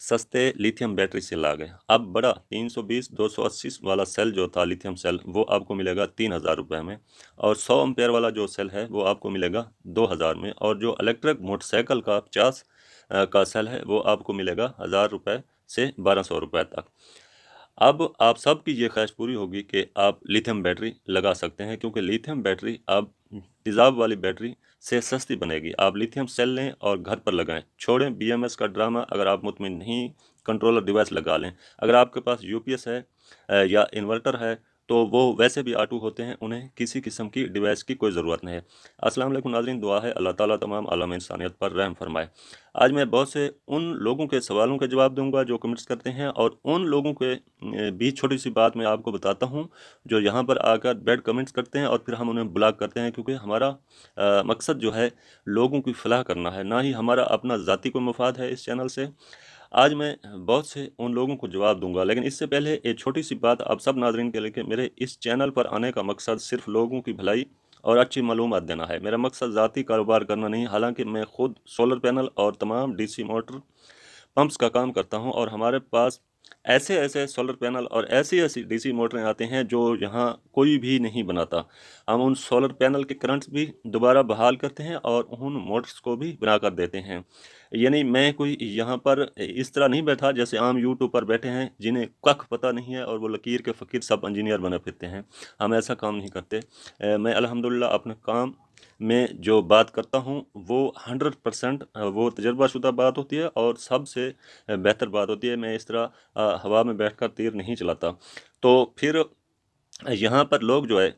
सस्ते lithium battery cell आ गए। अब बड़ा 320 280 वाला सेल जो था लिथियम सेल वो आपको मिलेगा 3000 रुपये में, और 100 एम्पेयर वाला जो सेल है वो आपको मिलेगा 2000 में, और जो इलेक्ट्रिक मोटरसाइकिल का 50 का सेल है वो आपको मिलेगा 1000 रुपये से 1200 रुपये तक। अब आप सबकी ये ख्वाहिश पूरी होगी कि आप लिथियम बैटरी लगा सकते हैं, क्योंकि लिथियम बैटरी अब तेज़ाब वाली बैटरी से सस्ती बनेगी। आप लिथियम सेल लें और घर पर लगाएं, छोड़ें बीएमएस का ड्रामा। अगर आप मुतमिन नहीं, कंट्रोलर डिवाइस लगा लें। अगर आपके पास यूपीएस है या इन्वर्टर है तो वो वैसे भी ऑटो होते हैं, उन्हें किसी किस्म की डिवाइस की कोई ज़रूरत नहीं है। अस्सलाम वालेकुम नाज़रीन, दुआ है अल्लाह ताला तमाम आलम इंसानियत पर रहम फरमाए। आज मैं बहुत से उन लोगों के सवालों के जवाब दूंगा जो कमेंट्स करते हैं, और उन लोगों के बीच छोटी सी बात मैं आपको बताता हूं जो यहाँ पर आकर बैड कमेंट्स करते हैं और फिर हम उन्हें ब्लॉक करते हैं, क्योंकि हमारा मकसद जो है लोगों की फलाह करना है, ना ही हमारा अपना ज़ाती कोई मफाद है इस चैनल से। आज मैं बहुत से उन लोगों को जवाब दूंगा, लेकिन इससे पहले एक छोटी सी बात आप सब नाज़रीन के लिए कि मेरे इस चैनल पर आने का मकसद सिर्फ लोगों की भलाई और अच्छी मालूमात देना है। मेरा मकसद ज़ाती कारोबार करना नहीं। हालांकि मैं खुद सोलर पैनल और तमाम डीसी मोटर पंप्स का काम करता हूं, और हमारे पास ऐसे ऐसे सोलर पैनल और ऐसी ऐसी डीसी मोटरें आती हैं जो यहाँ कोई भी नहीं बनाता। हम उन सोलर पैनल के करंट्स भी दोबारा बहाल करते हैं और उन मोटर्स को भी बना कर देते हैं। यानी मैं कोई यहाँ पर इस तरह नहीं बैठा जैसे आम यूट्यूब पर बैठे हैं जिन्हें कख पता नहीं है और वो लकीर के फ़कीर सब इंजीनियर बने फिरते हैं। हम ऐसा काम नहीं करते। मैं अल्हम्दुलिल्लाह अपने काम में जो बात करता हूँ वो 100% वो तजर्बाशुदा बात होती है और सबसे बेहतर बात होती है। मैं इस तरह हवा में बैठकर तीर नहीं चलाता। तो फिर यहाँ पर लोग जो है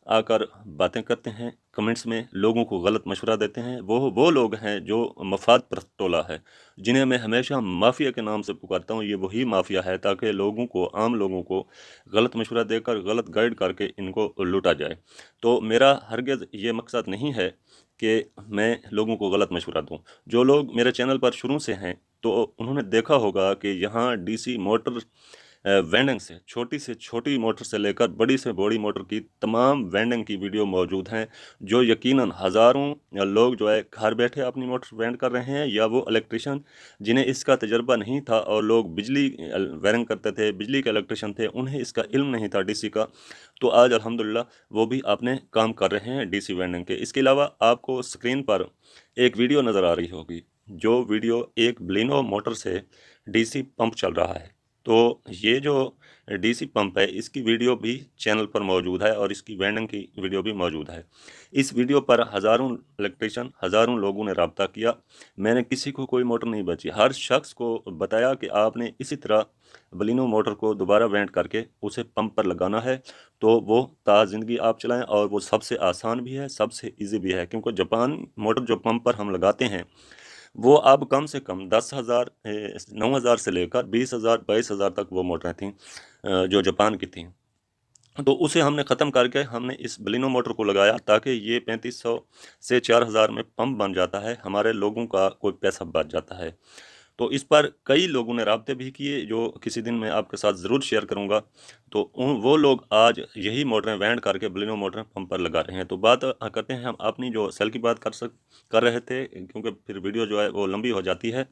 आकर बातें करते हैं, कमेंट्स में लोगों को गलत मशवरा देते हैं। वो लोग हैं जो मफाद परस्त टोला है, जिन्हें मैं हमेशा माफिया के नाम से पुकारता हूँ। ये वही माफिया है ताकि लोगों को, आम लोगों को गलत मशवरा देकर, गलत गाइड करके इनको लूटा जाए। तो मेरा हरगिज़ ये मकसद नहीं है कि मैं लोगों को गलत मशवरा दूँ। जो लोग मेरे चैनल पर शुरू से हैं तो उन्होंने देखा होगा कि यहाँ डीसी मोटर वेंडिंग से छोटी मोटर से लेकर बड़ी से बड़ी मोटर की तमाम वेंडिंग की वीडियो मौजूद हैं, जो यकीनन हज़ारों लोग जो है घर बैठे अपनी मोटर वेंड कर रहे हैं, या वो इलेक्ट्रिशियन जिन्हें इसका तजर्बा नहीं था और लोग बिजली वायरिंग करते थे, बिजली के इलेक्ट्रिशियन थे, उन्हें इसका इल्म नहीं था डीसी का। तो आज अल्हम्दुलिल्लाह वो भी अपने काम कर रहे हैं डीसी वेंडिंग के। इसके अलावा आपको स्क्रीन पर एक वीडियो नज़र आ रही होगी, जो वीडियो एक ब्लिनो मोटर से डीसी पंप चल रहा है। तो ये जो डीसी पंप है इसकी वीडियो भी चैनल पर मौजूद है और इसकी वेंडिंग की वीडियो भी मौजूद है। इस वीडियो पर हज़ारों इलेक्ट्रिशियन, हज़ारों लोगों ने रब्ता किया। मैंने किसी को कोई मोटर नहीं बची, हर शख्स को बताया कि आपने इसी तरह बलिनो मोटर को दोबारा वेंड करके उसे पंप पर लगाना है, तो वो ज़िंदगी आप चलाएं। और वो सबसे आसान भी है, सबसे ईजी भी है, क्योंकि जापान मोटर जो पंप पर हम लगाते हैं वो अब कम से कम 10,000 9,000 से लेकर 20,000 22,000 तक वो मोटरें थीं जो जापान की थीं। तो उसे हमने ख़त्म करके हमने इस बलिनो मोटर को लगाया ताकि ये 3500 से 4,000 में पंप बन जाता है, हमारे लोगों का कोई पैसा बच जाता है। तो इस पर कई लोगों ने राब्ते भी किए, जो किसी दिन मैं आपके साथ ज़रूर शेयर करूंगा। तो वो लोग आज यही मोटरें वेंड करके बलिनो मोटरें पंप पर लगा रहे हैं। तो बात करते हैं हम अपनी जो सेल की बात कर रहे थे, क्योंकि फिर वीडियो जो है वो लंबी हो जाती है।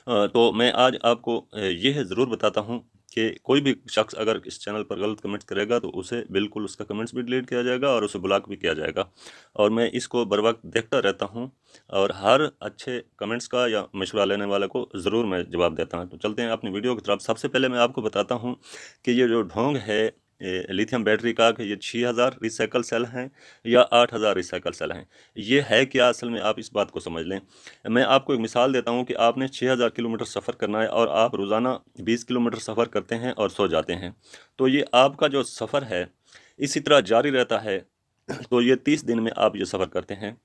तो मैं आज आपको ये ज़रूर बताता हूँ कि कोई भी शख्स अगर इस चैनल पर गलत कमेंट्स करेगा तो उसे बिल्कुल उसका कमेंट्स भी डिलीट किया जाएगा और उसे ब्लॉक भी किया जाएगा। और मैं इसको बर वक्त देखता रहता हूँ, और हर अच्छे कमेंट्स का या मशवरा लेने वाले को ज़रूर मैं जवाब देता हूँ। तो चलते हैं अपनी वीडियो की तरफ। सबसे पहले मैं आपको बताता हूँ कि ये जो ढोंग है लिथियम बैटरी का, कि ये 6,000 रिसाइकल सेल हैं या 8,000 रिसाइकल सेल हैं, ये है क्या असल में, आप इस बात को समझ लें। मैं आपको एक मिसाल देता हूं कि आपने 6,000 किलोमीटर सफ़र करना है और आप रोज़ाना 20 किलोमीटर सफ़र करते हैं और सो जाते हैं। तो ये आपका जो सफ़र है इसी तरह जारी रहता है। तो ये 30 दिन में आप ये सफ़र करते हैं,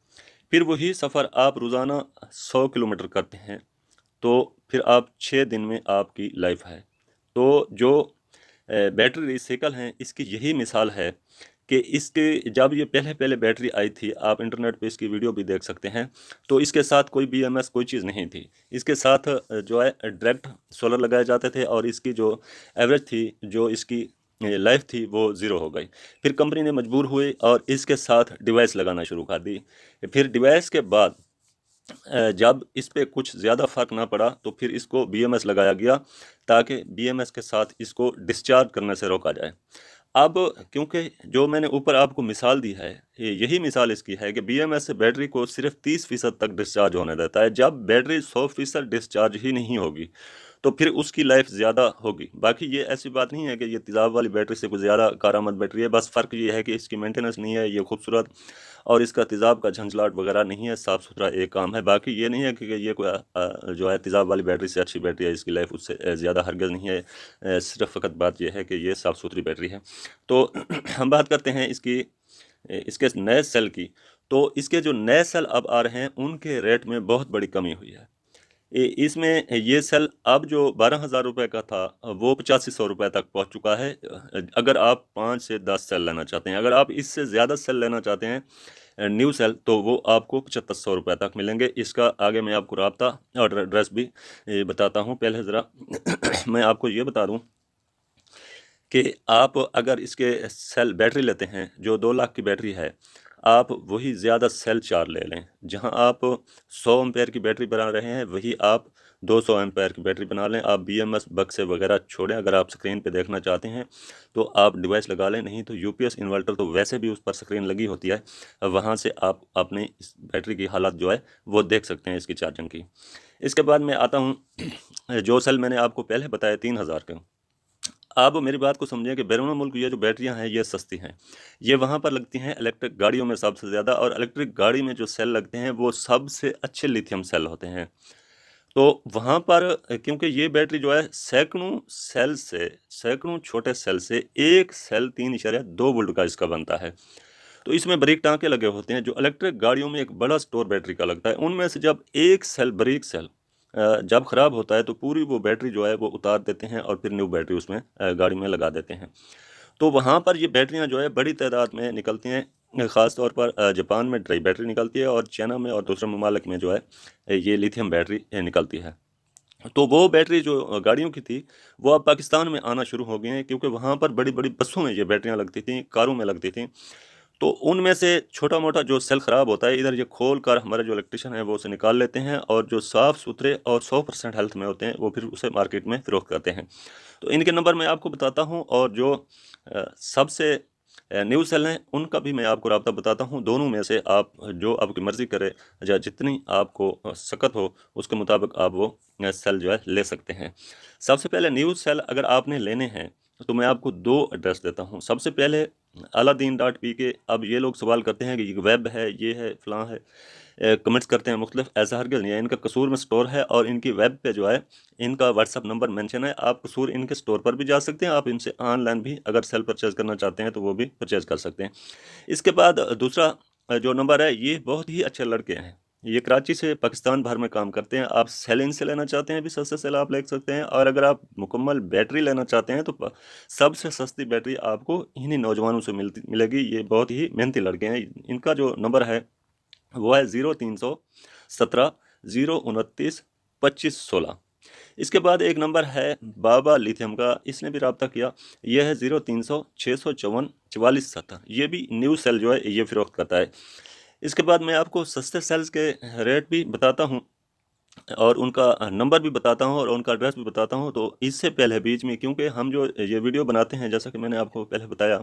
फिर वही सफ़र आप रोज़ाना 100 किलोमीटर करते हैं, तो फिर आप 6 दिन में आपकी लाइफ है। तो जो बैटरी रिसाइकल हैं इसकी यही मिसाल है कि इसके जब ये पहले पहले बैटरी आई थी, आप इंटरनेट पे इसकी वीडियो भी देख सकते हैं, तो इसके साथ कोई बीएमएस कोई चीज़ नहीं थी। इसके साथ जो है डायरेक्ट सोलर लगाए जाते थे, और इसकी जो एवरेज थी, जो इसकी लाइफ थी, वो ज़ीरो हो गई। फिर कंपनी ने मजबूर हुई और इसके साथ डिवाइस लगाना शुरू कर दी। फिर डिवाइस के बाद जब इस पे कुछ ज़्यादा फ़र्क ना पड़ा तो फिर इसको BMS लगाया गया, ताकि BMS के साथ इसको डिस्चार्ज करने से रोका जाए। अब क्योंकि जो मैंने ऊपर आपको मिसाल दी है, यही मिसाल इसकी है कि BMS से बैटरी को सिर्फ 30% तक डिस्चार्ज होने देता है। जब बैटरी 100% डिस्चार्ज ही नहीं होगी तो फिर उसकी लाइफ ज़्यादा होगी। बाकी ये ऐसी बात नहीं है कि ये तेज़ाब वाली बैटरी से कुछ ज़्यादा कारआमद बैटरी है, बस फ़र्क ये है कि इसकी मेंटेनेंस नहीं है, ये खूबसूरत और इसका तेज़ाब का झंझलाट वगैरह नहीं है, साफ़ सुथरा एक काम है। बाकी ये नहीं है कि ये कोई जो है तेज़ाब वाली बैटरी से अच्छी बैटरी है, इसकी लाइफ उससे ज़्यादा हरगिज़ नहीं है। सिर्फ फ़कत बात यह है कि ये साफ़ सुथरी बैटरी है। तो हम बात करते हैं इसके नए सेल की। तो इसके जो नए सेल अब आ रहे हैं उनके रेट में बहुत बड़ी कमी हुई है। इसमें ये सेल अब जो 12,000 रुपये का था वो 8500 रुपये तक पहुंच चुका है। अगर आप 5 से 10 सेल लेना चाहते हैं, अगर आप इससे ज़्यादा सेल लेना चाहते हैं न्यू सेल, तो वो आपको 7500 रुपये तक मिलेंगे। इसका आगे मैं आपको राब्ता और एड्रेस भी बताता हूँ। पहले ज़रा मैं आपको ये बता दूँ कि आप अगर इसके सेल बैटरी लेते हैं जो 2 लाख की बैटरी है, आप वही ज़्यादा सेल 4 ले लें। जहां आप 100 एम्पेयर की बैटरी बना रहे हैं वही आप 200 एम्पेयर की बैटरी बना लें। आप BMS बक्से वगैरह छोड़ें। अगर आप स्क्रीन पे देखना चाहते हैं तो आप डिवाइस लगा लें, नहीं तो UPS इन्वर्टर तो वैसे भी उस पर स्क्रीन लगी होती है, वहाँ से आप अपने इस बैटरी की हालत जो है वो देख सकते हैं इसकी चार्जिंग की। इसके बाद मैं आता हूँ जो सेल मैंने आपको पहले बताया 3000 का। आप मेरी बात को समझें कि बैरून मुल्क ये जो बैटरियां हैं ये सस्ती हैं। ये वहाँ पर लगती हैं इलेक्ट्रिक गाड़ियों में सबसे ज़्यादा, और इलेक्ट्रिक गाड़ी में जो सेल लगते हैं वो सबसे अच्छे लिथियम सेल होते हैं। तो वहाँ पर क्योंकि ये बैटरी जो है सैकड़ों छोटे सेल से एक सेल 3.2 वोल्ट का इसका बनता है। तो इसमें बारीक टाँके लगे होते हैं जो इलेक्ट्रिक गाड़ियों में एक बड़ा स्टोर बैटरी का लगता है। उनमें से जब एक सेल बारीक सेल जब ख़राब होता है तो पूरी वो बैटरी जो है वो उतार देते हैं और फिर न्यू बैटरी उसमें गाड़ी में लगा देते हैं। तो वहाँ पर ये बैटरियाँ जो है बड़ी तादाद में निकलती हैं। ख़ास तौर पर जापान में ड्राई बैटरी निकलती है और चाइना में और दूसरे ममालिक में जो है ये लिथियम बैटरी निकलती है। तो वो बैटरी जो गाड़ियों की थी वो अब पाकिस्तान में आना शुरू हो गई हैं, क्योंकि वहाँ पर बड़ी-बड़ी बसों में ये बैटरियाँ लगती थीं, कारों में लगती थीं। तो उनमें से छोटा-मोटा जो सेल ख़राब होता है, इधर ये खोल कर हमारे जो इलेक्ट्रीशियन है वो उसे निकाल लेते हैं, और जो साफ़-सुथरे और 100% हेल्थ में होते हैं वो फिर उसे मार्केट में फ़रोख्त करते हैं। तो इनके नंबर मैं आपको बताता हूँ, और जो सबसे न्यू सेल हैं उनका भी मैं आपको राब्ता बताता हूँ। दोनों में से आप जो आपकी मर्ज़ी करे या जितनी आपको सकत हो उसके मुताबिक आप वो सेल जो है ले सकते हैं। सबसे पहले न्यू सेल अगर आपने लेने हैं तो मैं आपको 2 एड्रेस देता हूँ। सबसे पहले अलादीन डॉट पी के। अब ये लोग सवाल करते हैं कि ये वेब है, ये है, फ़लाँ है, कमेंट्स करते हैं मुख्तलिफ। ऐसा हरगिज़ नहीं है। इनका कसूर में स्टोर है और इनकी वेब पे जो है इनका व्हाट्सअप नंबर मेंशन है। आप कसूर इनके स्टोर पर भी जा सकते हैं, आप इनसे ऑनलाइन भी अगर सेल परचेज़ करना चाहते हैं तो वो भी परचेज़ कर सकते हैं। इसके बाद दूसरा जो नंबर है, ये बहुत ही अच्छे लड़के हैं। ये कराची से पाकिस्तान भर में काम करते हैं। आप सेल इनसे लेना चाहते हैं भी सस्ते सेल आप ले सकते हैं, और अगर आप मुकम्मल बैटरी लेना चाहते हैं तो सबसे सस्ती बैटरी आपको इन्हीं नौजवानों से मिलेगी। ये बहुत ही मेहनती लड़के हैं। इनका जो नंबर है वो है 0317 029 25 16। इसके बाद एक नंबर है बाबा लिथियम का, इसने भी रब्ता किया। यह है 0300 654 44 70। ये भी न्यू सेल जो है ये फ़रोख्त करता है। इसके बाद मैं आपको सस्ते सेल्स के रेट भी बताता हूँ और उनका नंबर भी बताता हूँ और उनका एड्रेस भी बताता हूँ। तो इससे पहले बीच में, क्योंकि हम जो ये वीडियो बनाते हैं, जैसा कि मैंने आपको पहले बताया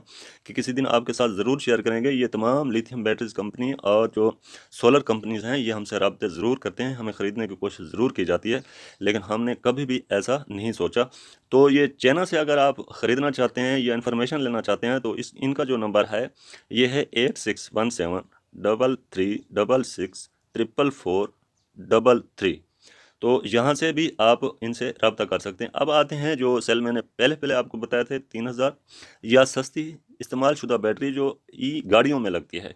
कि किसी दिन आपके साथ ज़रूर शेयर करेंगे, ये तमाम लिथियम बैटरीज कंपनी और जो सोलर कंपनीज़ हैं ये हमसे रब्ते ज़रूर करते हैं, हमें ख़रीदने की कोशिश ज़रूर की जाती है, लेकिन हमने कभी भी ऐसा नहीं सोचा। तो ये चाइना से अगर आप ख़रीदना चाहते हैं या इन्फॉर्मेशन लेना चाहते हैं तो इनका जो नंबर है ये है 8617 666 444 तो यहाँ से भी आप इनसे रब्ता कर सकते हैं। अब आते हैं जो सेल मैंने पहले आपको बताए थे 3000 या सस्ती इस्तेमाल शुदा बैटरी जो गाड़ियों में लगती है।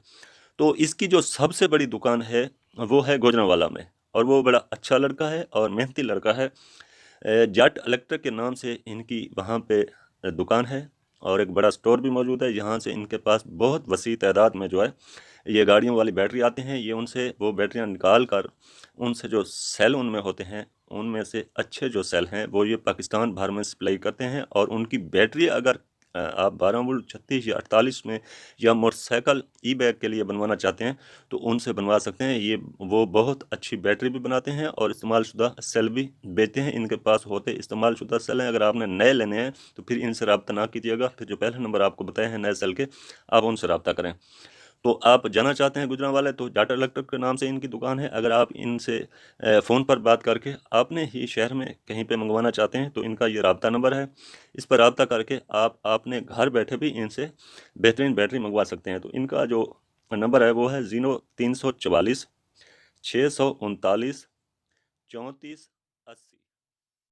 तो इसकी जो सबसे बड़ी दुकान है वो है गुजरांवाला में, और वो बड़ा अच्छा लड़का है और मेहनती लड़का है। जट इलेक्ट्रिक के नाम से इनकी वहाँ पे दुकान है, और एक बड़ा स्टोर भी मौजूद है। यहाँ से इनके पास बहुत वसी तादाद में जो है ये गाड़ियों वाली बैटरी आते हैं। ये उनसे वो बैटरियाँ निकाल कर उनसे जो सेल उनमें होते हैं उनमें से अच्छे जो सेल हैं वो ये पाकिस्तान भर में सप्लाई करते हैं, और उनकी बैटरी अगर आप 12 वोल्ट 36 या 48 में या मोटरसाइकिल ई बैग के लिए बनवाना चाहते हैं तो उनसे बनवा सकते हैं। ये वो बहुत अच्छी बैटरी भी बनाते हैं और इस्तेमालशुदा सेल भी बेचते हैं। इनके पास होते इस्तेमालशुदा सेल हैं। अगर आपने नए लेने हैं तो फिर इनसे रब्ता ना कीजिएगा, फिर जो पहले नंबर आपको बताए हैं नए सेल के, आप उनसे रब्ता करें। तो आप जाना चाहते हैं गुजरांवाले तो जाटा इलेक्ट्रिक के नाम से इनकी दुकान है। अगर आप इनसे फ़ोन पर बात करके अपने ही शहर में कहीं पे मंगवाना चाहते हैं तो इनका ये राब्ता नंबर है। इस पर राब्ता करके आप अपने घर बैठे भी इनसे बेहतरीन बैटरी मंगवा सकते हैं। तो इनका जो नंबर है वो है 0344 639 34